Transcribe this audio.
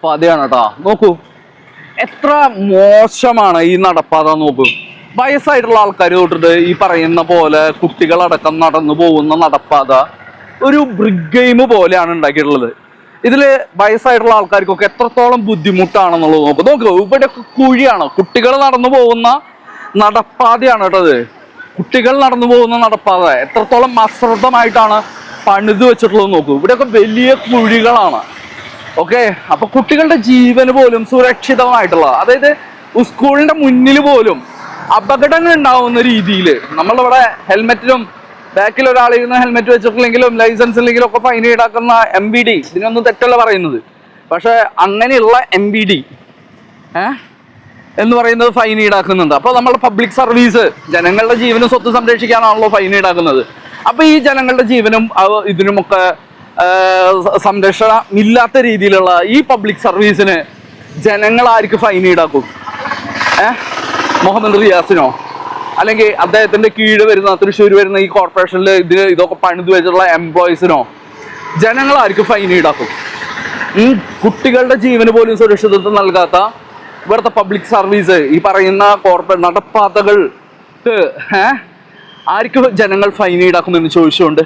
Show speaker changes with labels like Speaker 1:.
Speaker 1: പാതയാണ് കേട്ടോ. നോക്കൂ എത്ര മോശമാണ് ഈ നടപ്പാത. നോക്കൂ വയസ്സായിട്ടുള്ള ആൾക്കാർ തൊട്ടിട്ട് ഈ പറയുന്ന പോലെ കുട്ടികളടക്കം നടന്നു പോകുന്ന നടപ്പാത ഒരു ബ്രിക്ക് ഗെയിം പോലെയാണ് ഉണ്ടാക്കിയിട്ടുള്ളത്. ഇതില് വയസ്സായിട്ടുള്ള ആൾക്കാർക്കൊക്കെ എത്രത്തോളം ബുദ്ധിമുട്ടാണെന്നുള്ളത് നോക്കൂ. ഇവിടെയൊക്കെ കുഴിയാണ്. കുട്ടികൾ നടന്നു പോകുന്ന നടപ്പാതയാണ് കേട്ടത്. കുട്ടികൾ നടന്നു പോകുന്ന നടപ്പാത എത്രത്തോളം അശ്രദ്ധമായിട്ടാണ് പണിത് വെച്ചിട്ടുള്ളത് നോക്കൂ. ഇവിടെയൊക്കെ വലിയ കുഴികളാണ്. ഓക്കെ, അപ്പൊ കുട്ടികളുടെ ജീവന് പോലും സുരക്ഷിതമായിട്ടുള്ള, അതായത് സ്കൂളിന്റെ മുന്നിൽ പോലും അപകടങ്ങൾ ഉണ്ടാവുന്ന രീതിയിൽ നമ്മളിവിടെ ഹെൽമെറ്റിലും ബാക്കിൽ ഒരാളിരുന്ന് ഹെൽമെറ്റ് വെച്ചിട്ടില്ലെങ്കിലും ലൈസൻസ് ഇല്ലെങ്കിലും ഒക്കെ ഫൈൻ ഈടാക്കുന്ന MVD, ഇതിനൊന്നും തെറ്റല്ല പറയുന്നത്. പക്ഷെ അങ്ങനെയുള്ള MVD എന്ന് പറയുന്നത് ഫൈൻ ഈടാക്കുന്നുണ്ട്. അപ്പൊ നമ്മൾ പബ്ലിക് സർവീസ്, ജനങ്ങളുടെ ജീവനും സ്വത്ത് സംരക്ഷിക്കാനാണല്ലോ ഫൈൻ ഈടാക്കുന്നത്. അപ്പൊ ഈ ജനങ്ങളുടെ ജീവനും ഇതിനുമൊക്കെ സംരക്ഷണം ഇല്ലാത്ത രീതിയിലുള്ള ഈ പബ്ലിക് സർവീസിന് ജനങ്ങൾ ആർക്ക് ഫൈൻ ഈടാക്കും? മുഹമ്മദ് റിയാസിനോ അല്ലെങ്കിൽ അദ്ദേഹത്തിന്റെ കീഴിൽ വരുന്ന തൃശ്ശൂർ വരുന്ന ഈ കോർപ്പറേഷനിൽ ഇതൊക്കെ പണിത് വെച്ചിട്ടുള്ള എംപ്ലോയീസിനോ ജനങ്ങൾ ആർക്ക് ഫൈൻ ഈടാക്കും? കുട്ടികളുടെ ജീവന് പോലും സുരക്ഷിതത്വം നൽകാത്ത ഇവിടുത്തെ പബ്ലിക് സർവീസ്, ഈ പറയുന്ന കോർപ്പറേറ്റ് നടപ്പാതകൾക്ക് ആർക്ക് ജനങ്ങൾ ഫൈൻ ഈടാക്കുമെന്ന് ചോദിച്ചുകൊണ്ട്